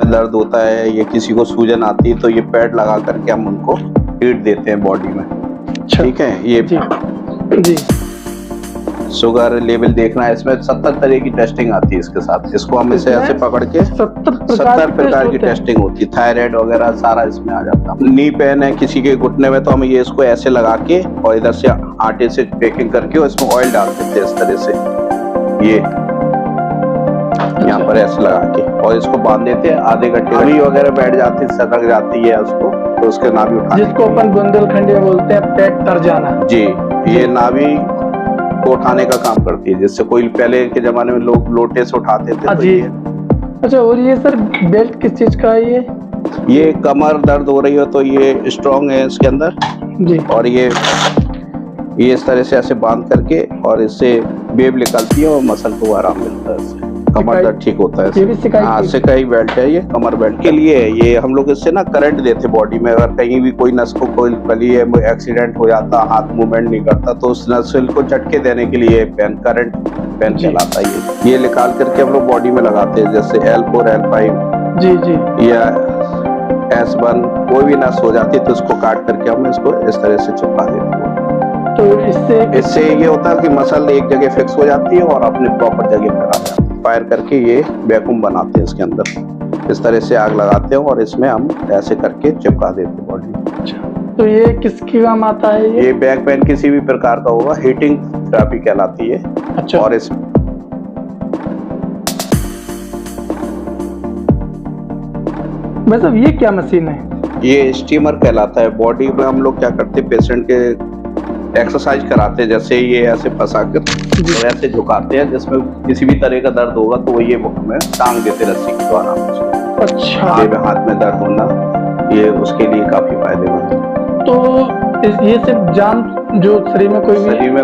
दर्द होता है, ये किसी को सूजन आती है तो ये पैड लगा करके हम उनको हीट देते हैं बॉडी में। ठीक है, ये जी शुगर लेवल देखना है, इसमें 70 तरह की टेस्टिंग आती है इसके साथ। इसको हम इसे ऐसे पकड़ के 70 प्रकार की टेस्टिंग होती है, थायराइड वगैरह सारा इसमें आ जाता है। नी पेन है किसी के घुटने में तो हम ये इसको ऐसे लगा के और इधर से आटे से पैकिंग करके और इसमें ऑयल डाल देते हैं इस तरह से, ये यहाँ पर ऐसे लगा के और इसको बांध देते हैं। आधे घंटे नाभि वगैरह बैठ जाती है, सरक जाती है उसको, तो उसके नाभि उठाने जिसको अपन बुंदेलखंडी बोलते हैं, पेट तर जाना। जी, ये नाभि को उठाने का काम करती है। जैसे कोई पहले के जमाने में लोग लोटे से उठाते थे तो ये। अच्छा, और ये सर बेल्ट किस चीज का है ये कमर दर्द हो रही हो तो ये स्ट्रॉन्ग है इसके अंदर जी। और ये इस तरह से ऐसे बांध करके और इससे वेव निकलती है और मसल को आराम मिलता है, इससे कमर दर्द ठीक होता है। ये भी सिकाई बेल्ट है, ये कमर बेल्ट के लिए है। ये हम लोग इससे ना करंट देते बॉडी में, अगर कहीं भी कोई नस को कोई गली है, एक्सीडेंट हो जाता, हाथ मूवमेंट नहीं करता तो उस नसल को झटके देने के लिए करंट पेन कहलाता है। ये निकाल करके हम लोग बॉडी में लगाते हैं, जैसे L4 L5 जी या S1 कोई भी नस हो जाती है तो उसको काट करके हम इसको इस तरह से चिपका देते हैं। तो इससे ये होता है कि मसल एक जगह फिक्स हो जाती है और अपने प्रॉपर जगह पर आ जाती है। फायर करके ये वैक्यूम बनाते हैं इसके अंदर, इस तरह से आग लगाते हैं और इसमें हम ऐसे करके चिपका देते हैं बॉडी में। अच्छा, तो ये किसके काम आता है? ये बैक पेन किसी भी प्रकार का होगा, हीटिंग थेरेपी कहलाती है। अच्छा, और इस मतलब ये क्या मशीन है? ये स्टीमर कहलाता है। बॉडी में हम लोग क्या करते हैं, पेशेंट के एक्सरसाइज कराते हैं, जैसे ये ऐसे फंसा कर और ऐसे झुकाते हैं, जिसमें किसी भी तरह का दर्द होगा तो वो ये हमें टांग देते रस्सी के द्वारा। अच्छा, हाथ में दर्द होना ये उसके लिए काफी फायदेमंद है। तो ये सिर्फ जाम जो शरीर में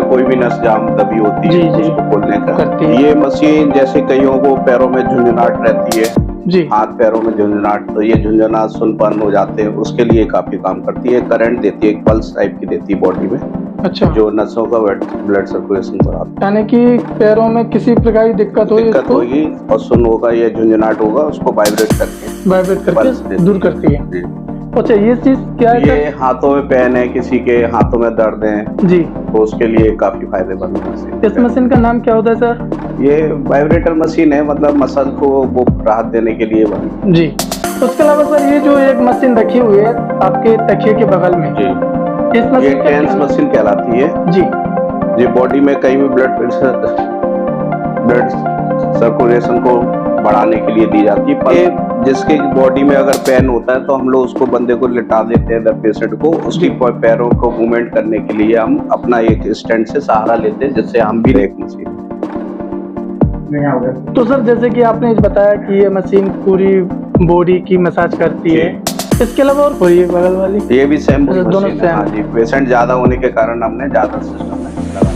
कोई भी नस जाम दबी होती है उसको खोलने का करती है। ये मशीन जैसे कईयों को पैरों में झुंझुनाहट रहती है जी, हाथ पैरों में झुंझुनाहट, तो ये झुंझुना सुनपन हो जाते हैं, उसके लिए काफी काम करती है। करंट देती है, एक पल्स टाइप की देती है बॉडी में। अच्छा, जो नसों का ब्लड सर्कुलेशन कराता है। यानी कि पैरों में किसी प्रकार की दिक्कत होगी और सुन होगा या झुंझुनाहट होगा, उसको वाइब्रेट करके दूर करती है। अच्छा, ये चीज क्या है? ये हाथों में पेन है, किसी के हाथों में दर्द है जी, तो उसके लिए काफी फायदेमंद है। इस मशीन का नाम क्या होता है सर? ये वाइब्रेटर मशीन है, मतलब मसल को वो राहत देने के लिए बनी। जी, उसके अलावा सर ये जो एक मशीन रखी हुई है आपके तकिए के बगल में जी, इस मशीन टेंस मशीन कहलाती है जी। ये बॉडी में कहीं भी ब्लड सर्कुलेशन को बढ़ाने के लिए दी जाती है। जिसके बॉडी में अगर पेन होता है तो हम लोग उसको बंदे को लिटा देते हैं, पेशेंट को उसकी पैरों को मूवमेंट करने के लिए हम अपना एक स्टैंड से सहारा लेते हैं, जिससे हम भी एक मशीन। तो सर जैसे कि आपने बताया कि ये मशीन पूरी बॉडी की मसाज करती है, इसके अलावा और कोई है बगल वाली? ये भी सेम दोनों सेम। हाँ जी, पेशेंट ज्यादा होने के कारण हमने ज्यादा सिस्टम लगाया।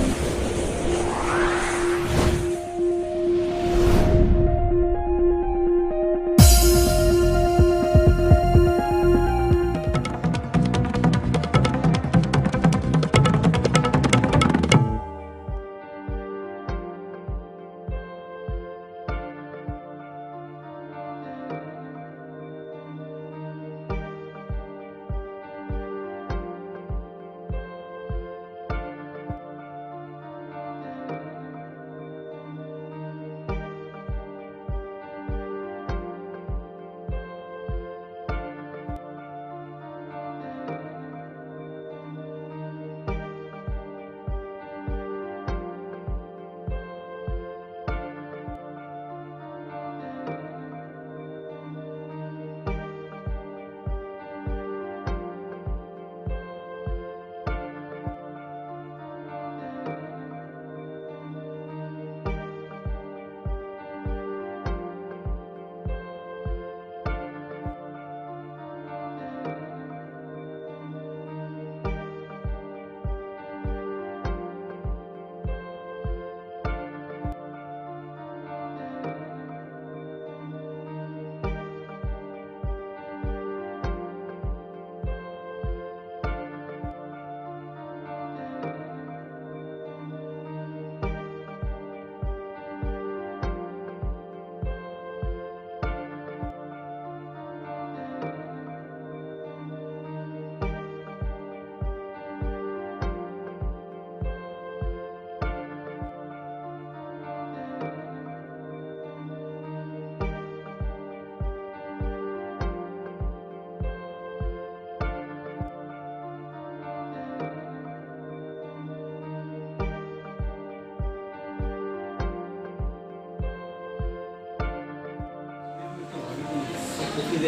ये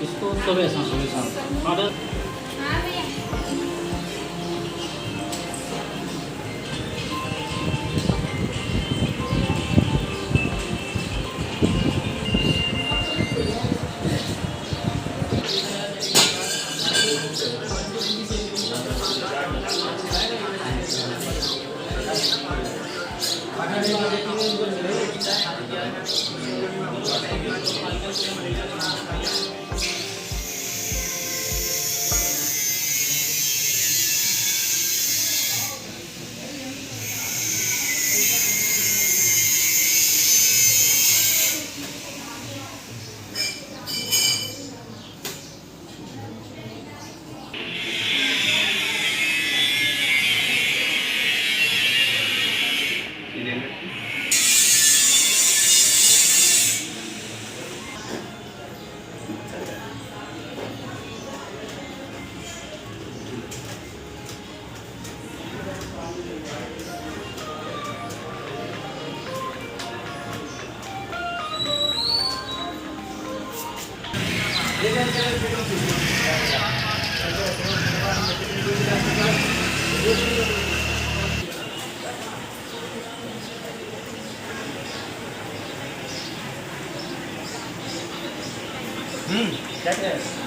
इसको सुबह शाम ऑर्डर क्या है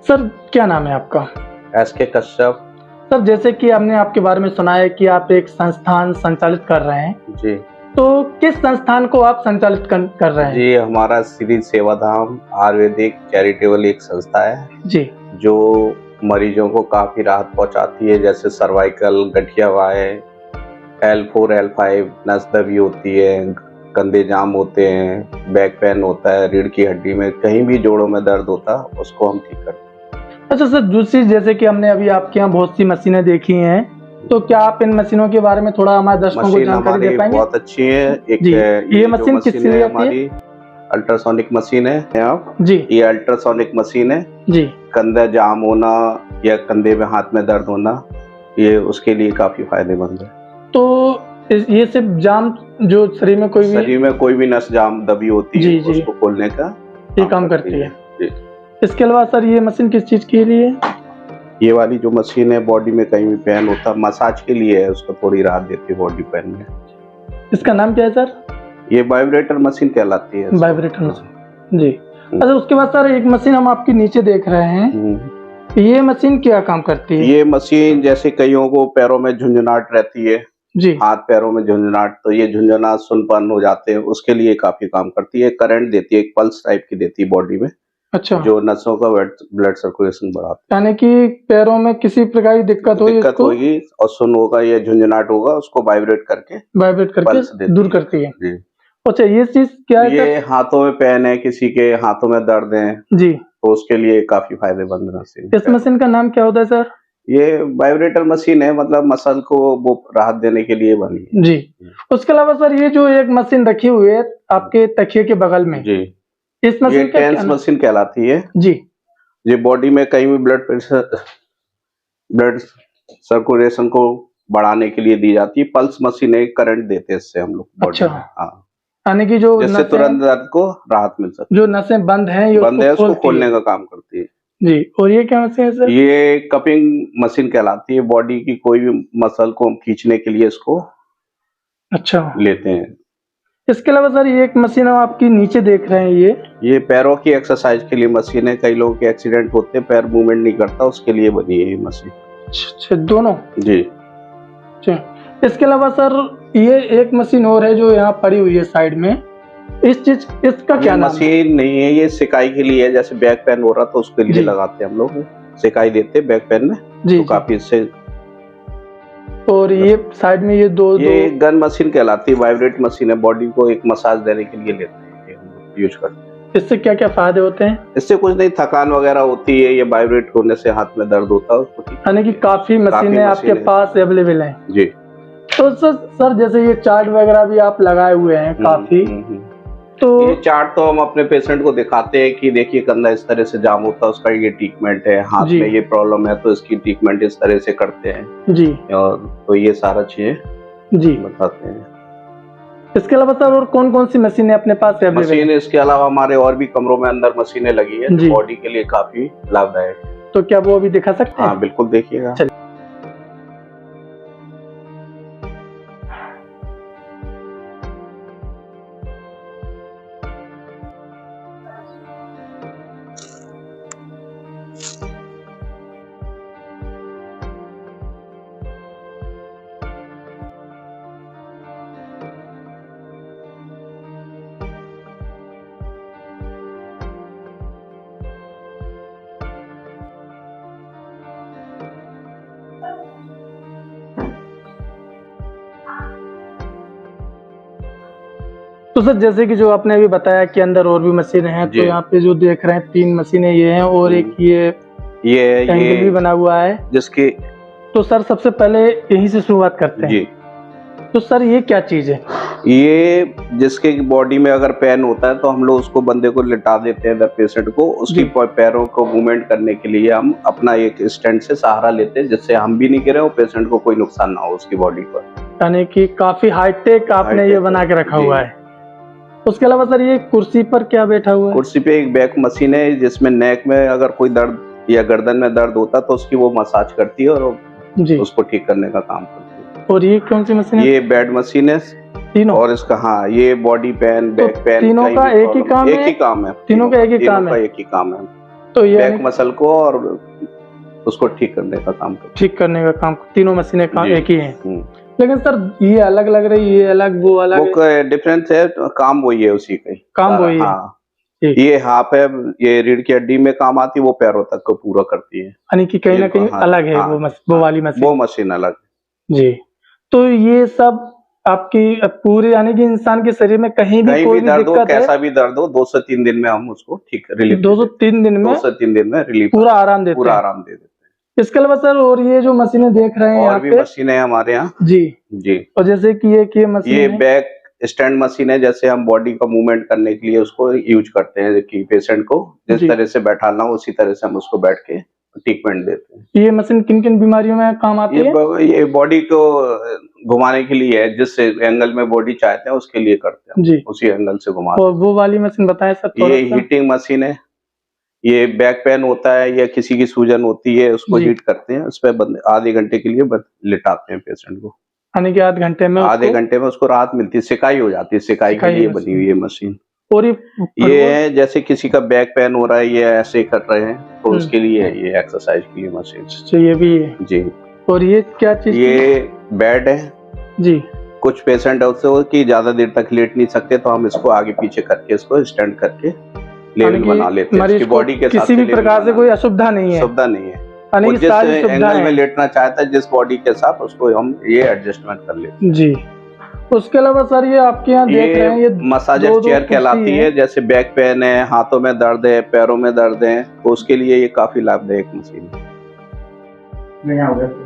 सर क्या नाम है आपका? SK कश्यप। सर जैसे कि हमने आपके बारे में सुना है कि आप एक संस्थान संचालित कर रहे हैं जी, तो किस संस्थान को आप संचालित कर रहे हैं? जी हमारा श्री सेवाधाम आयुर्वेदिक चैरिटेबल एक संस्था है जी, जो मरीजों को काफी राहत पहुंचाती है, जैसे सर्वाइकल, गठिया वाय, L4 L5 नस दबी होती है, कंधे जाम होते हैं, बैक पेन होता है, रीढ़ की हड्डी में कहीं भी जोड़ों में दर्द होता है उसको हम ठीक करते हैं। अच्छा सर, दूसरी जैसे कि हमने अभी आपके यहाँ बहुत सी मशीनें देखी हैं, तो क्या आप इन मशीनों के बारे में थोड़ा हमारे दर्शकों को जानकारी दे पाएंगे? बहुत अच्छी है। एक जी, ये मशीन किस लिए हमारी अल्ट्रासोनिक मशीन है आप जी, ये अल्ट्रासोनिक मशीन है जी, कंधा जाम होना या कंधे में हाथ में दर्द होना, ये उसके लिए काफी फायदेमंद है। तो ये सिर्फ जाम जो शरीर में कोई भी नस जाम दबी होती है उसको खोलने का ये काम करती है। इसके अलावा सर ये मशीन किस चीज के लिए है? ये वाली जो मशीन है बॉडी में कहीं भी पेन होता है मसाज के लिए है, उसको थोड़ी राहत देती है बॉडी पेन में। इसका नाम क्या है सर? ये वाइब्रेटर मशीन कहलाती है। वाइब्रेटर मशीन जी। अच्छा, उसके बाद सर एक मशीन हम आपके नीचे देख रहे हैं, ये मशीन क्या काम करती है? ये मशीन जैसे कईयों को पैरों में झुंझुनाहट रहती है जी, हाथ पैरों में झुंझुनाहट, तो ये झुंझुनाहट सुनपन हो जाते हैं, उसके लिए काफी काम करती है। करंट देती है, एक पल्स टाइप की देती है बॉडी में। अच्छा, जो नसों का ब्लड सर्कुलेशन बढ़ाती है। यानी कि पैरों में किसी प्रकार की दिक्कत होगी और सुन होगा या झुंझुनाहट होगा, उसको वाइब्रेट करके दूर करती है। जी। अच्छा, ये चीज क्या है? ये हाथों में पेन है, किसी के हाथों में दर्द है जी, तो उसके लिए काफी फायदेमंद मशीन। इस मशीन का नाम क्या होता है सर? ये वाइब्रेटर मशीन है, मतलब मसल को वो राहत देने के लिए बनी है। जी। उसके अलावा सर ये जो एक मशीन रखी हुई है आपके तकिए के बगल में, जी, इस मशीन ये टेंस मशीन कहलाती है। जी। ये बॉडी में कहीं भी ब्लड प्रेशर, ब्लड सर्कुलेशन को बढ़ाने के लिए दी जाती है। पल्स मशीन है, करंट देते हैं इससे हम लोग बॉडी में। हाँ, यानी कि जो जिससे तुरंत दर्द को राहत मिल सकती है। जो नसें बंद हैं ये उसको खोलने का काम करती है। जी। और ये क्या मशीन है सर? ये कपिंग मशीन कहलाती है। बॉडी की कोई भी मसल को खींचने के लिए इसको लेते हैं। इसके अलावा सर ये एक मशीन हम आपकी नीचे देख रहे हैं, ये पैरों की एक्सरसाइज के लिए मशीन है। कई लोगों के एक्सीडेंट होते हैं, पैर मूवमेंट नहीं करता, उसके लिए बनी है ये मशीन। अच्छा, दोनों? जी। इसके अलावा सर ये एक मशीन और है जो यहाँ पड़ी हुई है साइड में, इसका क्या नाम है? मशीन नहीं है, ये सिकाई के लिए है। जैसे बैक पेन हो रहा तो उसके लिए लगाते हैं हम लोग, सिकाई देते हैं बैक पेन में। तो काफी इससे। और ये साइड में ये दो गन मशीन कहलाती है। वाइब्रेट मशीन है, बॉडी को एक मसाज देने के लिए लेते हैं, यूज करते हैं। इससे क्या क्या फायदे होते हैं? इससे कुछ नहीं, थकान वगैरह होती है। ये वाइब्रेट होने से हाथ में दर्द होता है। यानी कि काफी मशीनें आपके पास अवेलेबल हैं। जी। तो सर जैसे ये चार्ट वगैरह भी आप लगाए हुए हैं काफी, तो ये चार्ट तो हम अपने पेशेंट को दिखाते हैं कि देखिए कंधा इस तरह से जाम होता है, उसका ये ट्रीटमेंट है। हाथ में ये प्रॉब्लम है तो इसकी ट्रीटमेंट इस तरह से करते हैं जी। और तो ये सारा चीजें जी बताते हैं। इसके अलावा सर और कौन कौन सी मशीनें अपने पास है? मशीन इसके अलावा हमारे और भी कमरों में अंदर मशीनें लगी है, बॉडी के लिए काफी लाभदायक है। तो क्या वो अभी दिखा सकते हैं? हाँ बिल्कुल, देखिएगा। तो सर जैसे कि जो आपने अभी बताया कि अंदर और भी मशीनें हैं, तो यहाँ पे जो देख रहे हैं 3 मशीनें ये हैं और एक ये एंगल भी बना हुआ है जिसके। तो सर सबसे पहले यहीं से शुरुआत करते हैं जी। तो सर ये क्या चीज है? ये जिसके बॉडी में अगर पेन होता है तो हम लोग उसको बंदे को लिटा देते हैं, पेशेंट को। उसकी पैरों को मूवमेंट करने के लिए हम अपना एक स्टैंड से सहारा लेते हैं, जिससे हम भी नहीं गिरे और पेशेंट को कोई नुकसान ना हो उसकी बॉडी पर। यानी कि काफी हाईटेक आपने ये बना के रखा हुआ है। उसके अलावा सर ये कुर्सी पर क्या बैठा हुआ है? कुर्सी पे एक बैक मशीन है, जिसमें नेक में अगर कोई दर्द या गर्दन में दर्द होता तो उसकी वो मसाज करती है और उसको ठीक करने का काम करती है। और ये कौन सी मशीन है? ये बेड मशीन है तीनों। और इसका हाँ, ये बॉडी पेन, बैक पेन, तीनों का एक ही काम है? एक ही काम है, तीनों का एक ही काम है। एक ही काम है। तो ये बैक मसल को और उसको ठीक करने का काम, तीनों मशीनें काम एक ही है। लेकिन सर ये अलग लग रही है, ये अलग वो अलग, वो डिफरेंस है, काम वही है, उसी का काम वही है। हाँ, ये हाफ है, ये रीढ़ की हड्डी में काम आती है, वो पैरों तक को पूरा करती है। यानी कि कहीं ना कहीं अलग है। वो वाली मशीन, वो मशीन अलग जी। तो ये सब आपकी पूरे, यानी कि इंसान के शरीर में कहीं भी कोई भी दर्द हो, कैसा भी दर्द हो, 2 से 3 दिन में हम उसको ठीक रिलीफ, 2 से 3 दिन में रिलीफ, पूरा आराम दे देते हैं। इसके अलावा सर और ये जो मशीनें देख रहे हैं, और भी मशीनें हमारे यहाँ जी। और जैसे कि ये मशीन, ये बैक स्टैंड मशीन है। जैसे हम बॉडी का मूवमेंट करने के लिए उसको यूज करते हैं कि पेशेंट को जिस तरह से बैठाना हो उसी तरह से हम उसको बैठ के ट्रीटमेंट देते हैं। ये मशीन किन किन बीमारियों में काम आती है? ये बॉडी को घुमाने के लिए है, जिस एंगल में बॉडी चाहते हैं उसके लिए करते हैं जी। उसी एंगल से घुमाते हैं। और वो वाली मशीन बताएं सर। ये हीटिंग मशीन है। ये बैक पेन होता है या किसी की सूजन होती है, उसको हीट करते हैं, उस पर आधे घंटे के लिए लिटाते हैं पेशेंट को। यानी कि आधे घंटे में उसको राहत मिलती है, सिकाई हो जाती है। सिकाई के लिए बनी हुई है मशीन। और ये है जैसे किसी का बैक पेन हो रहा है, ये ऐसे कर रहे हैं तो उसके लिए है ये एक्सरसाइज के लिए मशीन। ये भी है जी। और ये क्या चीज? ये बेड है जी। कुछ पेशेंट होते हो कि ज्यादा देर तक लेट नहीं सकते, तो हम इसको आगे पीछे करके इसको स्टैंड करके लेवल बना लेते हैं। इसकी बॉडी के साथ किसी भी प्रकार से कोई असुविधा नहीं है। जिस एंगल में लेटना चाहता है, जिस बॉडी के साथ, उसको हम ये एडजस्टमेंट कर लेते हैं जी। उसके अलावा सर ये आपके यहाँ देख रहे हैं ये मसाजर चेयर कहलाती है। जैसे बैक पेन है, हाथों में दर्द है, पैरों में दर्द है, तो उसके लिए ये काफी लाभदायक मशीन है।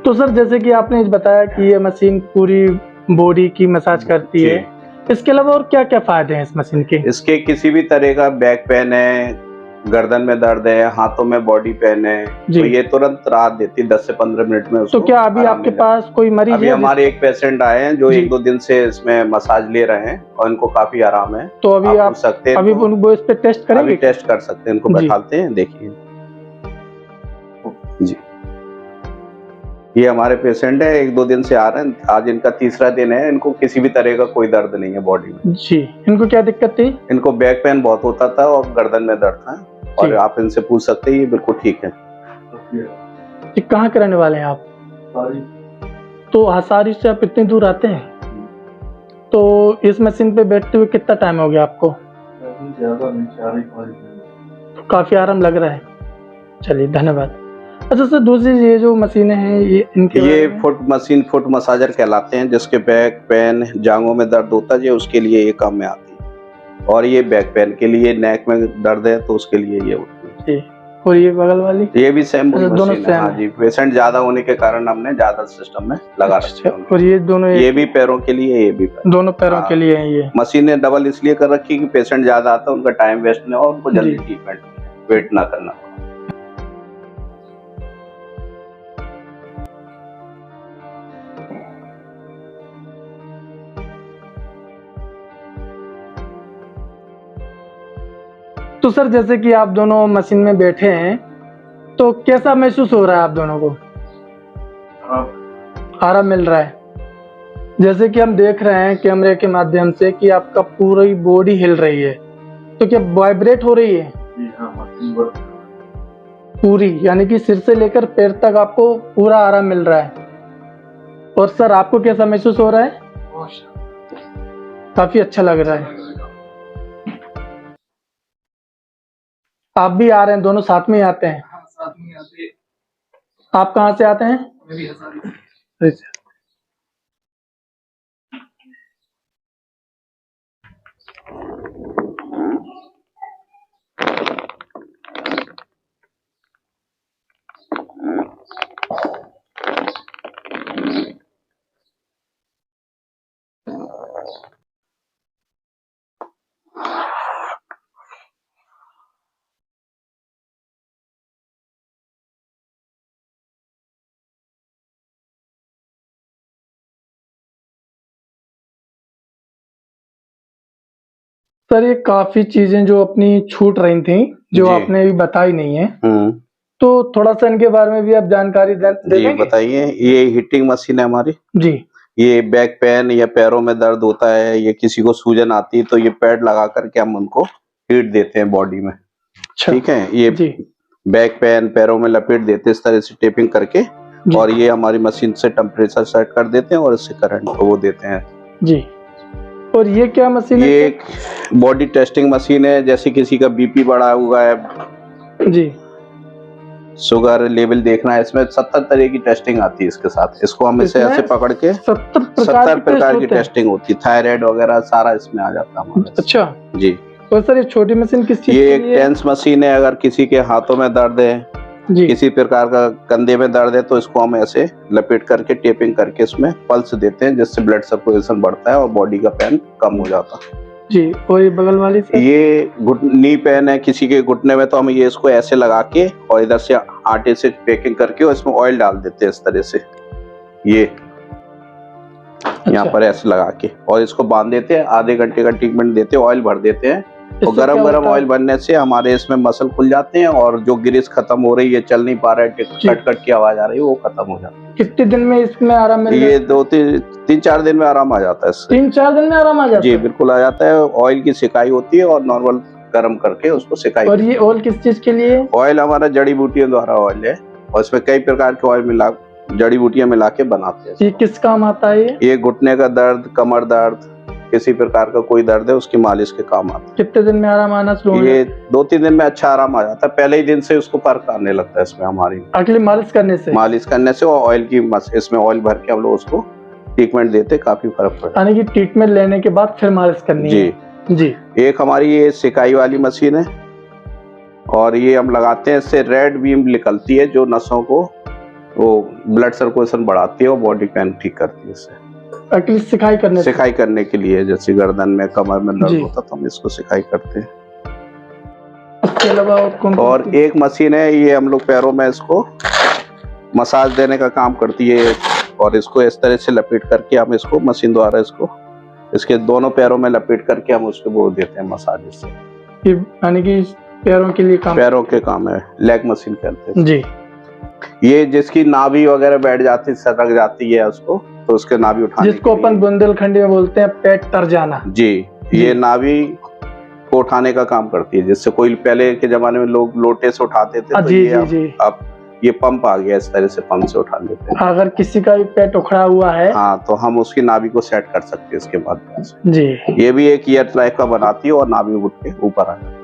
तो सर जैसे कि आपने बताया कि ये मशीन पूरी बॉडी की मसाज करती है, इसके अलावा और क्या क्या फायदे हैं इस मशीन के? इसके किसी भी तरह का बैक पेन है, गर्दन में दर्द है, हाथों में बॉडी पेन है, तो ये तुरंत राहत देती है 10 से 15 मिनट में। तो क्या अभी आपके पास कोई मरीज अभी है? हमारे एक पेशेंट आए हैं जो 1-2 दिन से इसमें मसाज ले रहे हैं और इनको काफी आराम है। तो अभी आप सकते हैं, अभी वो इस पे टेस्ट करेंगे? अभी टेस्ट कर सकते हैं, इनको बैठाते हैं, देखिए जी। ये हमारे पेशेंट है, 1-2 दिन से आ रहे हैं, आज इनका तीसरा दिन है। इनको किसी भी तरह का कोई दर्द नहीं है बॉडी में जी। इनको क्या दिक्कत थी? इनको बैक पेन बहुत होता था और गर्दन में दर्द था, और आप इनसे पूछ सकते हैं, ये बिल्कुल ठीक है। कहाँ के रहने वाले हैं आप? तो हसारी से आप इतनी दूर आते हैं, तो इस मशीन पे बैठते हुए कितना टाइम हो गया आपको? तो काफी आराम लग रहा है। चलिए धन्यवाद। अच्छा सर, दूसरी ये जो मशीनें हैं ये फुट मसाजर कहलाते हैं, जिसके बैक पेन, जांघों में दर्द होता है, उसके लिए ये काम में आती है। और ये बैक पेन के लिए, नेक में दर्द है तो उसके लिए ये होती है। और ये बगल वाली ये भी सेम दोनों सेम है। हाँ जी, पेशेंट ज्यादा होने के कारण हमने ज्यादा सिस्टम में लगा रखे हैं। और ये दोनों ये भी पैरों के लिए, ये भी दोनों पैरों के लिए है। ये मशीनें डबल इसलिए कर रखी कि पेशेंट ज्यादा आता है, उनका टाइम वेस्ट नहीं हो, उनको जल्दी ट्रीटमेंट वेट ना करना। तो सर जैसे कि आप दोनों मशीन में बैठे हैं, तो कैसा महसूस हो रहा है आप दोनों को? आराम मिल रहा है। जैसे कि हम देख रहे हैं कैमरे के माध्यम से कि आपका पूरी बॉडी हिल रही है, तो क्या वाइब्रेट हो रही है? पूरी, यानी कि सिर से लेकर पैर तक आपको पूरा आराम मिल रहा है। और सर आपको कैसा महसूस हो रहा है? काफी अच्छा लग रहा है। आप भी आ रहे हैं, दोनों साथ में ही आते हैं? हाँ, साथ में आते हैं। आप कहाँ से आते हैं? मैं भी हसारी। सर ये काफी चीजें जो अपनी छूट रही थी, जो आपने अभी बताई नहीं है, तो थोड़ा सा इनके बारे में भी आप जानकारी दे देंगे? बताइए। ये हीटिंग मशीन है हमारी जी। ये बैक पेन या पैरों में दर्द होता है, ये किसी को सूजन आती है, तो ये पैड लगा करके हम उनको हीट देते हैं बॉडी में। ठीक है, ये बैक पेन पैरों में लपेट देते हैं इस तरह से टेपिंग करके, और ये हमारी मशीन से टेम्परेचर सेट कर देते हैं और इससे करंट को वो देते हैं जी। और ये क्या मशीन है? ये एक बॉडी टेस्टिंग मशीन है। जैसे किसी का बीपी बढ़ा हुआ है जी, शुगर लेवल देखना है, इसमें 70 तरह की टेस्टिंग आती है इसके साथ। इसको हम इसे ऐसे पकड़ के 70 प्रकार की टेस्टिंग होती है, थायराइड वगैरह सारा इसमें आ जाता है। अच्छा जी। तो सर ये छोटी मशीन किस चीज ये एक टेंस मशीन है। अगर किसी के हाथों में दर्द है, किसी प्रकार का कंधे में दर्द है, तो इसको हम ऐसे लपेट करके टेपिंग करके इसमें पल्स देते हैं, जिससे ब्लड सर्कुलेशन बढ़ता है और बॉडी का पेन कम हो जाता है जी। और ये बगल वाली ये नी पेन है किसी के घुटने में, तो हम ये इसको ऐसे लगा के और इधर से आटे से पैकिंग करके और इसमें ऑयल डाल देते हैं इस तरह से, ये यहाँ पर ऐसे लगा के, और इसको बांध देते हैं। आधे घंटे का ट्रीटमेंट देते हैं, ऑयल भर देते हैं, और गरम गरम ऑयल बनने से हमारे इसमें मसल खुल जाते हैं, और जो ग्रीस खत्म हो रही है, चल नहीं पा रहा है, कट कट की आवाज आ रही है, वो खत्म हो जाती है। कितने दिन में इसमें आराम मिल? ये 2-3-4 दिन में आराम आ जाता है इससे। 3-4 दिन में आराम आ जाता है? जी बिल्कुल आ जाता है। ऑयल की सिकाई होती है और नॉर्मल गरम करके उसको सिकाई। और ये ऑयल किस चीज के लिए? ऑयल हमारा जड़ी बूटियों द्वारा ऑयल है, और इसमें कई प्रकार के ऑयल मिला, जड़ी बूटियां मिला के बनाते हैं। ये किस काम आता है? ये घुटने का दर्द, कमर दर्द, किसी प्रकार का कोई दर्द है, उसकी मालिश के काम आता है। कितने दिन में आराम आना शुरू हो? ये 2-3 दिन में अच्छा आराम आ जाता है। पहले ही दिन से उसको फर्क आने लगता है इसमें हमारी अगली मालिश करने से और ऑयल की इसमें ऑयल भर के हम लोग उसको ट्रीटमेंट देते काफी फर्क पड़ा। यानी कि ट्रीटमेंट लेने के बाद फिर मालिश करनी जी है। जी। एक हमारी ये सिकाई वाली मशीन है और ये हम लगाते हैं, इससे रेड बीम निकलती है जो नसों को वो ब्लड सर्कुलेशन बढ़ाती है और बॉडी पेन ठीक करती है। इससे एक्चुअली सिकाई करने के लिए, जैसे गर्दन में कमर में दर्द होता तो हम इसको सिकाई करते हैं। इसके अलावा और एक मशीन है, ये हम लोग पैरों में इसको मसाज देने का काम करती है और इसको इस तरह से लपेट करके हम इसको मशीन द्वारा इसको इसके दोनों पैरों में लपेट करके हम उसको वो देते हैं मसाज। इससे यानी कि पैरों के लिए पैरों के काम है, लेग मशीन कहते हैं जी। ये जिसकी नाभि वगैरह बैठ जाती सरक जाती है उसको, तो उसके नाभि उठाने, जिसको अपन बुंदेलखंडी में बोलते हैं पेट तर जाना। जी, ये नाभि को उठाने का काम करती है। जिससे कोई पहले के जमाने में लोग लोटे से उठाते थे, तो जी, ये जी, अब ये पंप आ गया, इस तरह से पंप से उठा लेते हैं। अगर किसी का भी पेट उखड़ा हुआ है हाँ, तो हम उसकी नाभि को सेट कर सकते हैं इसके माध्यम से। जी। ये भी एक ईयर टाइप का बनाती है और नाभि उठ के ऊपर आ जाती है।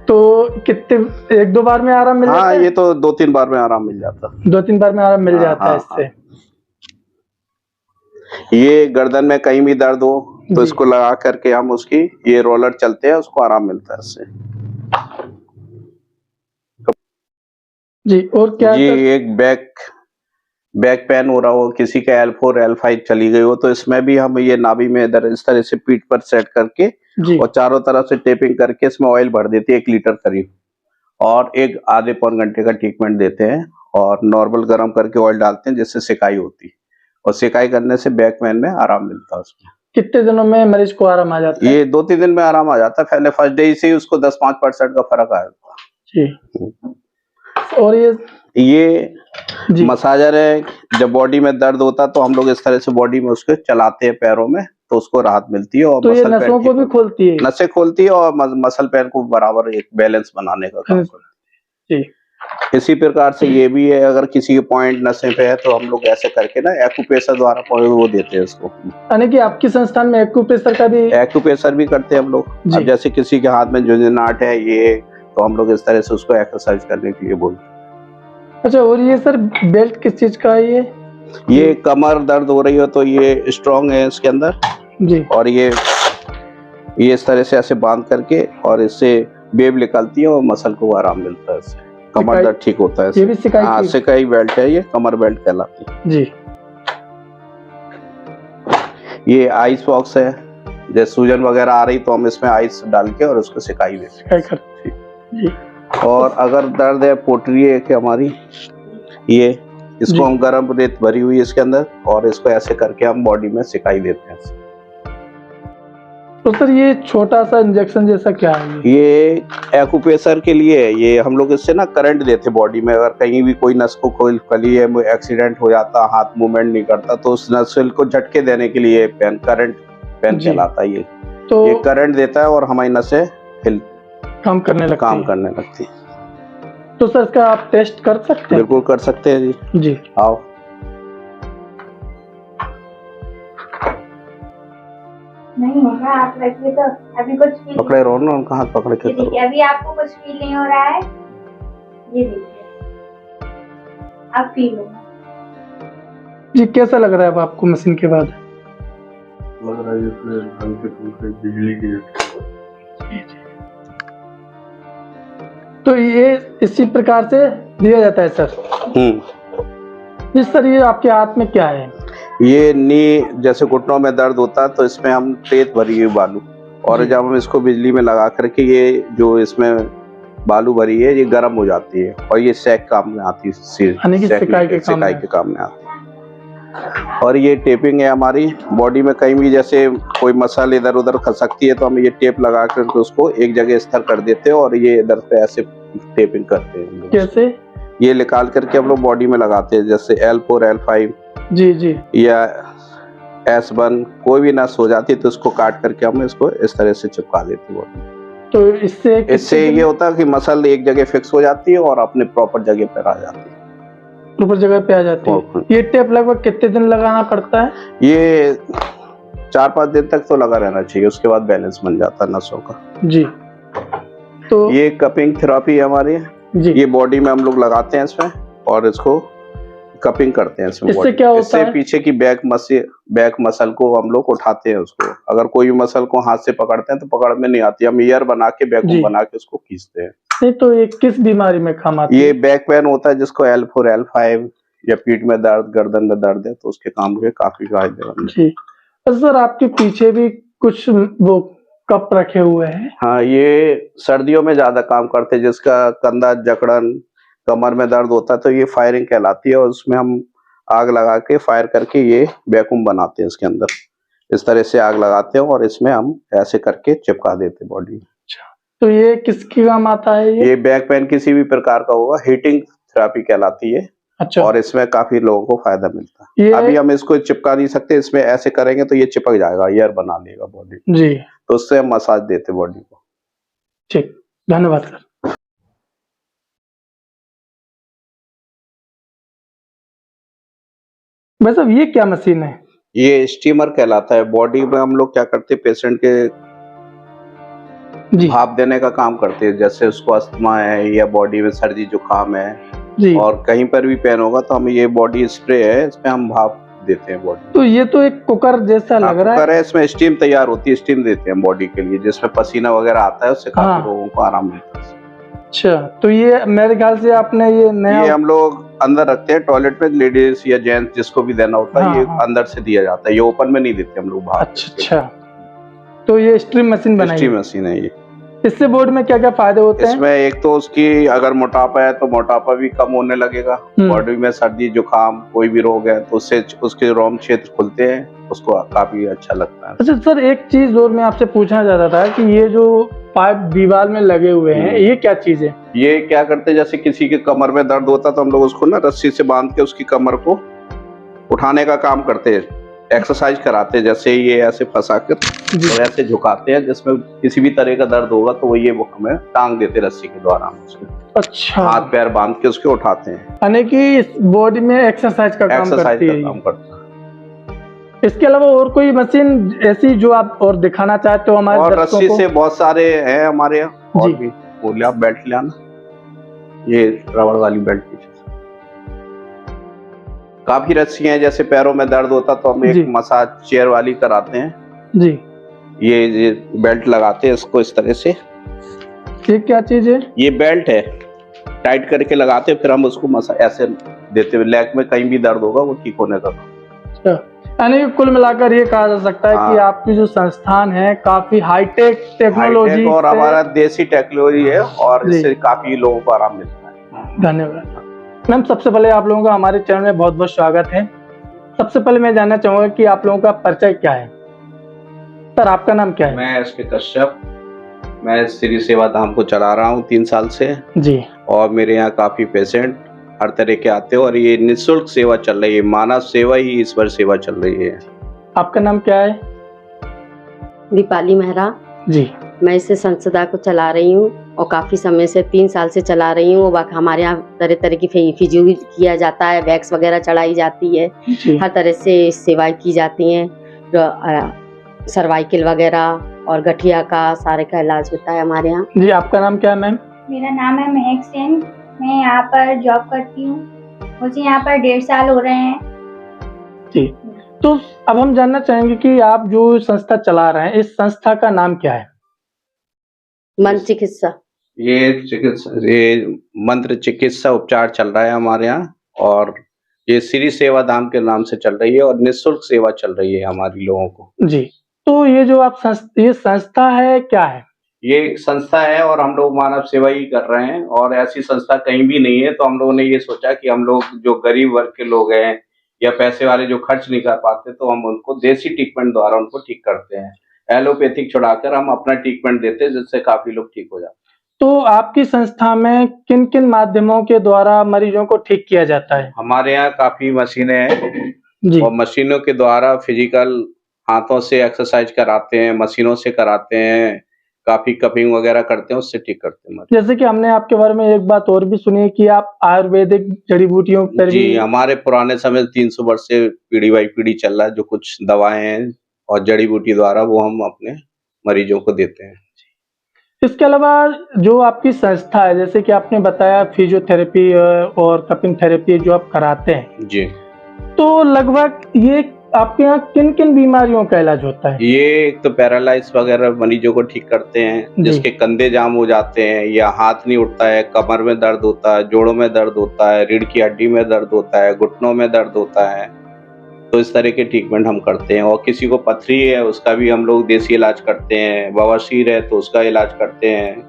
तो कितने, एक दो बार में आराम मिल जाता है? ये तो 2-3 बार में आराम मिल जाता है। 2-3 बार में आराम मिल जाता है इससे। ये गर्दन में कहीं भी दर्द हो तो इसको लगा करके हम उसकी ये रोलर चलते हैं, उसको आराम मिलता है इससे। जी। और क्या जी, एक बैक पेन हो रहा हो, किसी का L4 L5 चली गई हो, तो इसमें भी हम ये नाभि में इधर इस तरह से पीठ पर सेट करके और चारों तरफ से टेपिंग करके इसमें ऑयल भर देते हैं 1 लीटर करीब, और एक आधे पौन घंटे का ट्रीटमेंट देते हैं और नॉर्मल गर्म करके ऑयल डालते हैं, जिससे सिकाई होती है और सिकाई करने से बैक पेन में आराम मिलता है। उसमें कितने दिनों में मरीज को आराम आ जाता है? ये 2-3 दिन में आराम आ जाता है। पहले फर्स्ट डे से ही उसको 10-5% का फर्क आया था। जी। और ये मसाजर है, जब बॉडी में दर्द होता तो हम लोग इस तरह से बॉडी में उसको चलाते हैं पैरों में, तो उसको राहत मिलती है और तो ये नसों को भी खोलती है, नसें खोलती है और मसल पैन को बराबर एक बैलेंस बनाने का काम करती है। इसी प्रकार से ये भी है, अगर किसी के पॉइंट नसें पे है तो हम लोग ऐसे करके ना एक्यूप्रेशर द्वारा वो देते हैं इसको। यानी कि आपकी संस्थान में एक्यूप्रेशर भी करते हैं हम लोग। अब जैसे किसी के हाथ में झुंझुनाहट है ये, तो हम लोग इस तरह से उसको एक्सरसाइज करने के लिए बोलते हैं। अच्छा, और ये सर बेल्ट किस चीज का है? ये कमर दर्द हो रही हो तो ये स्ट्रॉन्ग है इसके अंदर जी, और ये इस तरह से ऐसे बांध करके और इससे वेव निकलती है और मसल को आराम मिलता है, इससे कमर दर्द ठीक होता है। ये भी सिकाई बेल्ट है, ये कमर बेल्ट कहलाती है जी। ये आइस बॉक्स है, जैसे सूजन वगैरह आ रही तो हम इसमें आइस डाल के और उसको सिकाई देते हैं। और अगर दर्द है, पोटरी है कि हमारी ये, इसको हम गर्म रेत भरी हुई है इसके अंदर और इसको ऐसे करके हम बॉडी में सिकाई देते हैं। तो सर ये छोटा सा इंजेक्शन जैसा क्या है? ये एक्यूप्रेशर के लिए है। ये हम लोग इससे ना करंट देते बॉडी में। अगर कहीं भी कोई नस को कोई फली है, एक्सीडेंट हो जाता, हाथ मूवमेंट नहीं करता, तो उस नसल को झटके देने के लिए करंट पेन कहलाता है ये। तो ये करंट देता है और हमारी नसें काम करने लगती है। तो सर इसका आप टेस्ट कर सकते हैं? बिल्कुल कर सकते हैं जी। जी, आओ। नहीं होगा, आप रखिए तो अभी कुछ फील पकड़े रहो ना, उनका हाथ पकड़ के करो। देखिए अभी आपको कुछ फील नहीं हो रहा है, ये देखिए अब फील होगा जी। कैसा लग रहा है अब आपको मशीन के बाद? लग रहा है जैसे हल्के बिजली की। तो ये इसी प्रकार से दिया जाता है सर? जी सर, ये आपके हाथ में क्या है? ये नी जैसे घुटनों में दर्द होता है तो इसमें हम रेत भरी हुई बालू, और जब हम इसको बिजली में लगा करके ये जो इसमें बालू भरी है ये गर्म हो जाती है और ये सेक काम में आती है, सिकाई के काम में आती है। और ये टेपिंग है हमारी बॉडी में, कहीं भी जैसे कोई मसल इधर उधर खसकती है तो हम ये टेप लगा करके उसको एक जगह स्थिर कर देते हैं और ये इधर पे ऐसे टेपिंग करते हैं। कैसे? ये निकाल करके हम लोग बॉडी में लगाते हैं, जैसे L4 L5 जी या S1 कोई भी नस हो जाती है तो इसको काट करके हम इसको इस तरह से चिपका देते हैं बॉडी। तो इससे ये होता है कि मसल एक जगह फिक्स हो जाती है और अपने प्रॉपर जगह पर आ जाती है, ऊपर जगह पे आ जाती है। ये टेप लगभग कितने दिन लगाना पड़ता है? ये 4-5 दिन तक तो लगा रहना चाहिए, उसके बाद बैलेंस बन जाता है नसों का जी। तो ये कपिंग थेरेपी हमारी जी, ये बॉडी में हम लोग लगाते हैं इसमें और इसको कपिंग करते हैं इसमें। इससे क्या होता इससे है? पीछे की बैक मसल को हम लोग उठाते हैं उसको। अगर कोई भी मसल को हाथ से पकड़ते हैं तो पकड़ में नहीं आती, हम ईयर बना के बैकूम बना के उसको खींचते हैं। नहीं तो ये किस बीमारी में काम आती है? ये बैक पेन होता है जिसको L4 L5 या पीठ में दर्द, गर्दन में दर्द है तो उसके काम के काफी फायदेमंद है। जी सर, आपके पीछे भी कुछ वो कप रखे हुए हैं। हाँ, ये सर्दियों में ज्यादा काम करते हैं। जिसका कंधा जकड़न, कमर में दर्द होता है तो ये फायरिंग कहलाती है, और उसमें हम आग लगा के फायर करके ये वैक्यूम बनाते हैं। इसके अंदर इस तरह से आग लगाते हैं और इसमें हम ऐसे करके चिपका देते हैं बॉडी में। तो ये किसकी काम आता है? ये बैक पेन किसी भी प्रकार का होगा, हीटिंग थेरेपी कहलाती है। अच्छा। और इसमें काफी लोगों को फायदा मिलता है। ये अभी हम इसको चिपका नहीं सकते, इसमें ऐसे करेंगे तो ये चिपक जाएगा, ईयर बना लेगा बॉडी जी, तो उससे हम मसाज देते बॉडी को। ठीक, धन्यवाद सर। भाई साहब, ये क्या मशीन है? ये स्टीमर कहलाता है। बॉडी में हम लोग क्या करते हैं, पेशेंट के जी भाप देने का काम करते हैं। जैसे उसको अस्थमा है या बॉडी में सर्दी जुकाम है जी, और कहीं पर भी पेन होगा तो हम ये बॉडी स्प्रे है, इसमें हम भाप देते हैं बॉडी। तो ये तो एक कुकर जैसा लग रहा है। इसमें स्टीम तैयार होती है, स्टीम देते हैं बॉडी के लिए, जिसमें पसीना वगैरह आता है, उससे काफी लोगों को आराम मिलता है। अच्छा, तो ये मेरे ख्याल से आपने ये नया, ये हम लोग अंदर रखते हैं टॉयलेट में, लेडीज या जेंट्स जिसको भी देना होता है। ये अंदर से दिया जाता है, ये ओपन में नहीं देते हम लोग बाहर। अच्छा, तो ये स्ट्रीम मशीन बनाई स्टीम है। मशीन है ये। इससे बॉडी में क्या क्या फायदे होते हैं? इसमें एक तो उसकी अगर मोटापा है तो मोटापा भी कम होने लगेगा। बॉडी में सर्दी जुकाम कोई भी रोग है तो उससे उसके रोम क्षेत्र खुलते हैं, उसको काफी अच्छा लगता है। अच्छा सर, एक चीज और मैं आपसे पूछना चाहता था कि ये जो पाइप दीवार में लगे हुए हैं, ये क्या चीज है? ये क्या करते हैं, जैसे किसी के कमर में दर्द होता है तो हम लोग उसको ना रस्सी से बांध के उसकी कमर को उठाने का काम करते हैं, एक्सरसाइज कराते हैं। जैसे ये ऐसे फंसा कर और ऐसे झुकाते हैं, जिसमें किसी भी तरह का दर्द होगा तो ये वो हमें टांग देते रस्सी के द्वारा। हम उसको अच्छा, हाथ पैर बांध के उसके उठाते हैं। यानी कि इस बॉडी में एक्सरसाइज का काम करती है। काम करता है। इसके अलावा और कोई मशीन ऐसी जो आप और दिखाना चाहते हो हमारे और दर्शकों रस्सी को? से बहुत सारे हैं हमारे यहाँ और भी। बोले आप बेल्ट ले आना, ये रबड़ वाली बेल्ट पीछे काफी रस्सी हैं। जैसे पैरों में दर्द होता तो हम एक मसाज चेयर वाली कराते हैं जी। ये बेल्ट लगाते हैं इसको इस तरह से। ये क्या चीज है? ये बेल्ट है, टाइट करके लगाते हैं, फिर हम उसको मसाज ऐसे देते हुए लेग में कहीं भी दर्द होगा वो ठीक होने का। यानी कुल मिलाकर ये कहा जा सकता है कि आपकी जो संस्थान है काफी हाईटेक टेक्नोलॉजी और हमारा देसी टेक्नोलॉजी है और इससे काफी लोगों को आराम मिलता है। धन्यवाद मैम। सबसे पहले आप लोगों का हमारे चैनल में बहुत बहुत स्वागत है। सबसे पहले मैं जानना चाहूंगा कि आप लोगों का परिचय क्या है। सर, आपका नाम क्या है? मैं एस के कश्यप, मैं श्री सेवा धाम को चला रहा हूँ 3 साल से जी। और मेरे यहाँ काफी पेशेंट हर तरह के आते हैं और ये निःशुल्क सेवा चल रही है। मानव सेवा ही ईश्वर सेवा चल रही है। आपका नाम क्या है? दीपाली मेहरा जी। मैं इसे संस्था को चला रही हूँ और काफ़ी समय से 3 साल से चला रही हूँ। हमारे यहाँ तरह तरह की फिजियो भी किया जाता है, वैक्स वगैरह चढ़ाई जाती है, हर तरह से सेवाएं की जाती हैं। सर्वाइकल वगैरह और गठिया का सारे का इलाज होता है हमारे यहाँ। जी। आपका नाम क्या है मैम? मेरा नाम है महक सेन, मैं यहाँ पर जॉब करती हूँ, मुझे यहाँ पर 1.5 साल हो रहे हैं। जी। तो अब हम जानना चाहेंगे कि आप जो संस्था चला रहे हैं, इस संस्था का नाम क्या है? मंत्र चिकित्सा। ये मंत्र चिकित्सा उपचार चल रहा है हमारे यहाँ और ये श्री सेवा धाम के नाम से चल रही है और निःशुल्क सेवा चल रही है हमारी लोगों को। जी। तो ये जो आप ये संस्था है, क्या है? ये एक संस्था है और हम लोग मानव सेवा ही कर रहे हैं और ऐसी संस्था कहीं भी नहीं है। तो हम लोगों ने ये सोचा कि हम लोग जो गरीब वर्ग के लोग हैं या पैसे वाले जो खर्च नहीं कर पाते तो हम उनको देसी ट्रीटमेंट द्वारा उनको ठीक करते हैं। एलोपैथिक छुड़ाकर हम अपना ट्रीटमेंट देते हैं, जिससे काफी लोग ठीक हो जाते हैं। तो आपकी संस्था में किन किन माध्यमों के द्वारा मरीजों को ठीक किया जाता है? हमारे यहाँ काफी मशीनें हैं जी। और मशीनों के द्वारा फिजिकल हाथों से एक्सरसाइज कराते हैं, मशीनों से कराते हैं, काफी कपिंग वगैरह करते हैं, उससे ठीक करते हैं। जैसे कि हमने आपके बारे में एक बात और भी सुनी है कि आप आयुर्वेदिक जड़ी बूटियों पर जी, भी। हमारे पुराने समय 300 वर्ष से पीढ़ी बाई पीढ़ी चल रहा है जो कुछ दवाएं हैं और जड़ी बूटी द्वारा वो हम अपने मरीजों को देते हैं। इसके अलावा जो आपकी संस्था है, जैसे कि आपने बताया फिजियोथेरेपी और कपिंग थेरेपी जो आप कराते हैं जी, तो लगभग ये आपके यहाँ किन किन बीमारियों का इलाज होता है? ये एक तो पैरालाइज वगैरह मरीजों को ठीक करते हैं, जिसके कंधे जाम हो जाते हैं या हाथ नहीं उठता है, कमर में दर्द होता है, जोड़ों में दर्द होता है, रीढ़ की हड्डी में दर्द होता है, घुटनों में दर्द होता है, तो इस तरह के ट्रीटमेंट हम करते हैं। और किसी को पथरी है उसका भी हम लोग देसी इलाज करते हैं, बवासीर है तो उसका इलाज करते हैं।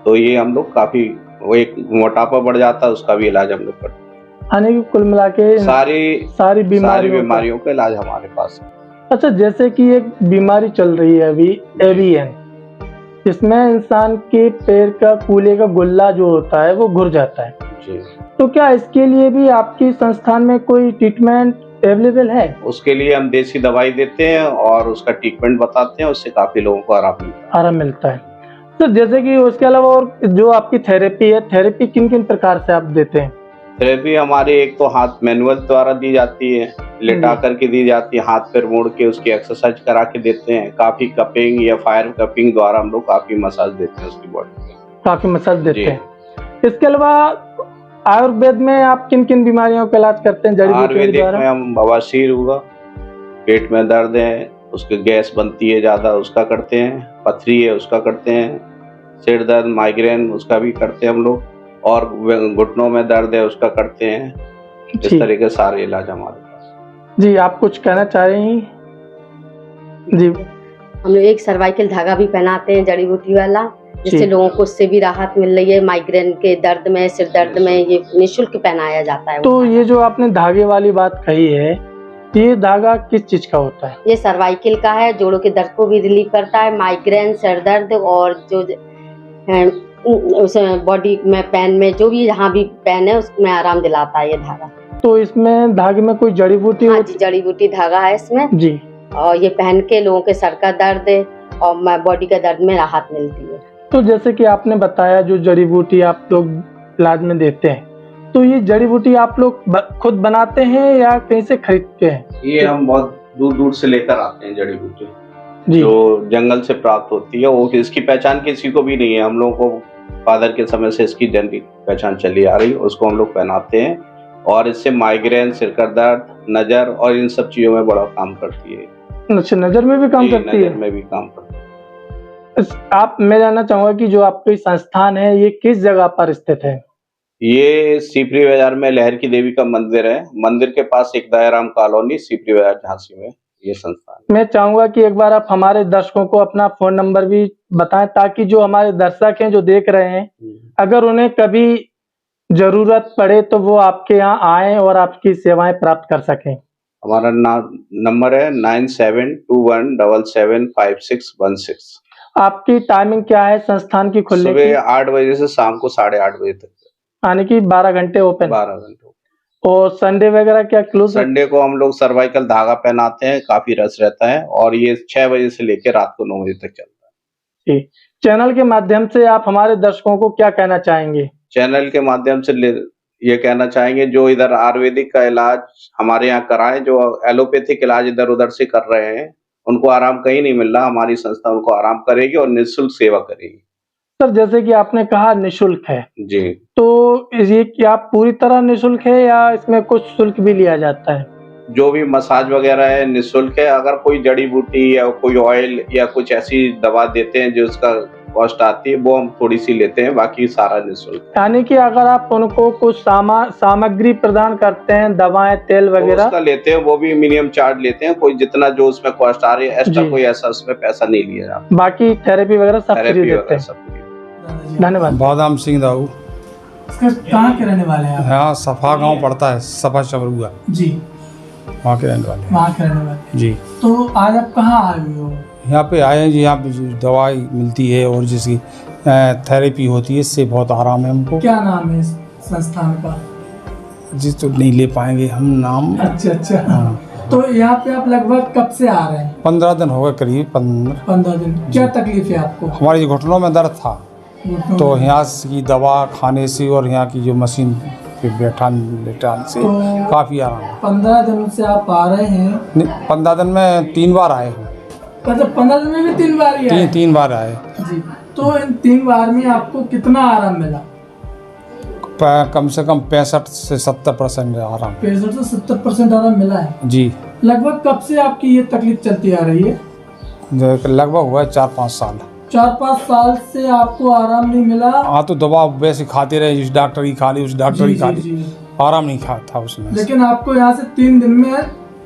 तो ये हम लोग काफी, वो एक मोटापा बढ़ जाता है उसका भी इलाज हम लोग करते हैं। यानी कि कुल मिला के सारी बीमारियों का इलाज हमारे पास है। अच्छा, जैसे कि एक बीमारी चल रही है अभी एवीएन, इसमें इंसान के पैर का कूल्हे का गुल्ला जो होता है वो घुर जाता है जी। तो क्या इसके लिए भी आपकी संस्थान में कोई ट्रीटमेंट अवेलेबल है? उसके लिए हम देसी दवाई देते हैं और उसका ट्रीटमेंट बताते हैं, उससे काफी लोगों को आराम मिलता है। तो जैसे कि उसके अलावा और जो आपकी थेरेपी है, थेरेपी किन किन प्रकार से आप देते हैं? थेरेपी हमारी एक तो हाथ मैनुअल द्वारा दी जाती है, लेटा करके दी जाती है, हाथ पैर मोड़ के उसकी एक्सरसाइज करा के देते हैं। काफी कपिंग या फायर कपिंग द्वारा हम लोग काफी मसाज देते हैं उसकी बॉडी में, काफी मसाज देते हैं। इसके अलावा आयुर्वेद में आप किन किन बीमारियों का इलाज करते हैं? जड़ी बूटी द्वारा में हम बवासीर हुआ, पेट में दर्द है, उसके गैस बनती है ज्यादा, उसका करते हैं। पथरी है उसका करते हैं। सिर दर्द माइग्रेन उसका भी करते हैं हम लोग। और घुटनों में दर्द है उसका करते हैं। इस तरह के सारे इलाज हमारे पास। जी, आप कुछ कहना चाह रही हैं? जी, हम लोग एक सर्वाइकल धागा भी पहनाते हैं जड़ी बूटी वाला, जिससे लोगों को उससे भी राहत मिल रही है। माइग्रेन के दर्द में, सिर दर्द में ये निःशुल्क पहनाया जाता है। तो ये जो आपने धागे वाली बात कही है, ये धागा किस चीज का होता है? ये सर्वाइकल का है, जोड़ों के दर्द को भी रिलीव करता है। माइग्रेन, सिर दर्द और जो उस बॉडी में पेन में जो भी जहाँ भी पेन है उसमें आराम दिलाता है ये धागा। तो इसमें धागे में कोई जड़ी बूटी? हाँ जी, जड़ी बूटी धागा है इसमें जी। और ये पहन के लोगों के सर का दर्द और बॉडी का दर्द में राहत मिलती है। तो जैसे कि आपने बताया जो जड़ी बूटी आप लोग इलाज में देते हैं, तो ये जड़ी बूटी आप लोग खुद बनाते हैं या कहीं से खरीदते हैं? ये हम बहुत दूर दूर से लेकर आते हैं जड़ी बूटी, जो जंगल से प्राप्त होती है। वो इसकी पहचान किसी को भी नहीं है, हम लोगों को फादर के समय से इसकी जनरिक पहचान चली आ रही है, उसको हम लोग पहनाते हैं। और इससे माइग्रेन, सिर का दर्द, नजर और इन सब चीजों में बड़ा काम करती है। अच्छा, नजर में भी काम करती है? नजर में भी काम करती है। मैं जानना चाहूंगा कि जो आपकी संस्थान है ये किस जगह पर स्थित है? ये सीपरी बाजार में लहर की देवी का मंदिर है। मंदिर के पास एक दयाराम कॉलोनी, सीपरी बाजार, झांसी में ये संस्थान। मैं चाहूंगा कि एक बार आप हमारे दर्शकों को अपना फोन नंबर भी बताएं, ताकि जो हमारे दर्शक हैं जो देख रहे हैं, अगर उन्हें कभी जरूरत पड़े तो वो आपके यहाँ आए और आपकी सेवाएं प्राप्त कर सकें। हमारा नंबर है 9721775616। आपकी टाइमिंग क्या है संस्थान की खुलने की? सुबह 8 बजे से शाम को 8:30 बजे तक, यानी कि 12 घंटे ओपन। 12 घंटे। और संडे वगैरह क्या क्लोज? संडे को हम लोग सर्वाइकल धागा पहनाते हैं, काफी रस रहता है। और ये 6 बजे से लेकर रात को 9 बजे तक चलता है। जी, चैनल के माध्यम से आप हमारे दर्शकों को क्या कहना चाहेंगे? चैनल के माध्यम से ये कहना चाहेंगे, जो इधर आयुर्वेदिक का इलाज हमारे यहाँ कराएं, जो एलोपैथिक इलाज इधर उधर से कर रहे हैं, उनको आराम कहीं नहीं मिल रहा। हमारी संस्था उनको आराम करेगी और निःशुल्क सेवा करेगी। सर, जैसे कि आपने कहा निःशुल्क है जी, तो ये क्या पूरी तरह निःशुल्क है या इसमें कुछ शुल्क भी लिया जाता है? जो भी मसाज वगैरह है निःशुल्क है। अगर कोई जड़ी बूटी या कोई ऑयल या कुछ ऐसी दवा देते हैं जो उसका कॉस्ट आती है, वो हम थोड़ी सी लेते हैं, बाकी सारा निःशुल्क। यानी कि अगर आप उनको कुछ सामग्री प्रदान करते हैं, दवाएं, तेल वगैरह, उसका लेते हैं, वो भी मिनिमम चार्ज लेते हैं। कोई जितना जो उसमें कॉस्ट आ रही है, एक्स्ट्रा कोई ऐसा उसमें पैसा नहीं लिया जाता। बाकी थेरेपी वगैरह सब फ्री देते हैं। धन्यवाद। बादाम सिंह दाऊ। कहाँ के रहने वाले हैं आप? यहाँ सफा गांव पड़ता है, सफा चबरुआ जी, वहाँ के रहने वाले। वहाँ के रहने वाले जी। तो आज आप कहाँ आए हुए हो? यहाँ पे आए हैं जी, यहाँ पे दवाई मिलती है और जिसकी थेरेपी होती है, इससे बहुत आराम है हमको। क्या नाम है इस संस्थान का? जी, तो नहीं ले पाएंगे हम नाम। अच्छा। हाँ। तो यहाँ पे आप लगभग कब से आ रहे हैं? 15 दिन हो गए, करीब 15 दिन। क्या तकलीफ है आपको? हमारी घुटनों में दर्द था, तो यहाँ की दवा खाने से और यहाँ की जो मशीन पे लेटाने से काफ़ी आराम है। 15 दिन से आप आ रहे हैं? 15 दिन में 3 बार आए हैं। मतलब 15 दिन में भी 3 बार ही आए? 3 बार आए। जी। तो इन 3 बार में आपको कितना आराम मिला? कम से कम 65 से 70% आराम। 65 से 70% आराम मिला है जी। लगभग कब से आपकी ये तकलीफ चलती आ रही है? लगभग हुआ 4-5 साल। 4-5 साल से आपको आराम नहीं मिला? हाँ, तो दवा वैसे खाते रहे, इस डॉक्टर की खा ली, उस डॉक्टर की खा ली, आराम नहीं खाता उसमें। लेकिन आपको यहाँ से 3 दिन में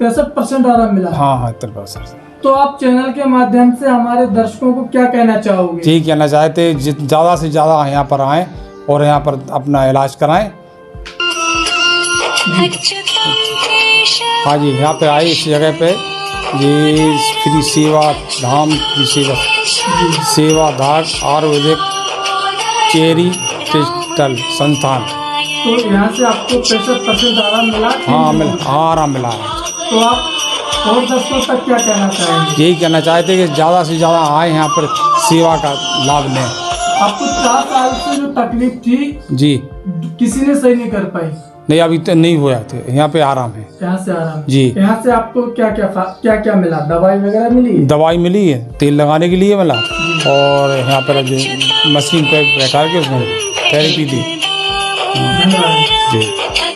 65% आराम मिला? हाँ हाँ, 63%। तो आप चैनल के माध्यम से हमारे दर्शकों को क्या कहना चाहोगे? यही कहना चाहते ज़्यादा से ज़्यादा यहाँ पर आएँ और यहाँ पर अपना इलाज कराएं। हाँ जी, यहाँ पे आए इस जगह पे, ये फ्री सेवा धाम, फ्री सेवा धाम आयुर्वेदिक चैरिटेबल संस्थान। तो यहाँ से आपको 65% आराम मिला? हाँ, आराम मिला है। तो आप और दर्शकों तक क्या कहना चाहेंगे? यही कहना चाहते कि ज़्यादा से ज़्यादा आए यहाँ पर सेवा का लाभ लें। आपको 4 साल से जो तकलीफ थी जी, किसी ने सही नहीं कर पाई? नहीं, अभी तो नहीं हुआ थे, यहाँ पे आराम है। यहाँ से आराम जी। यहाँ से आपको क्या क्या मिला? दवाई वगैरह मिली? दवाई मिली है, तेल लगाने के लिए मिला, और यहाँ पर मशीन पे बैठा के उसमें थेरेपी दी। धन्यवाद जी।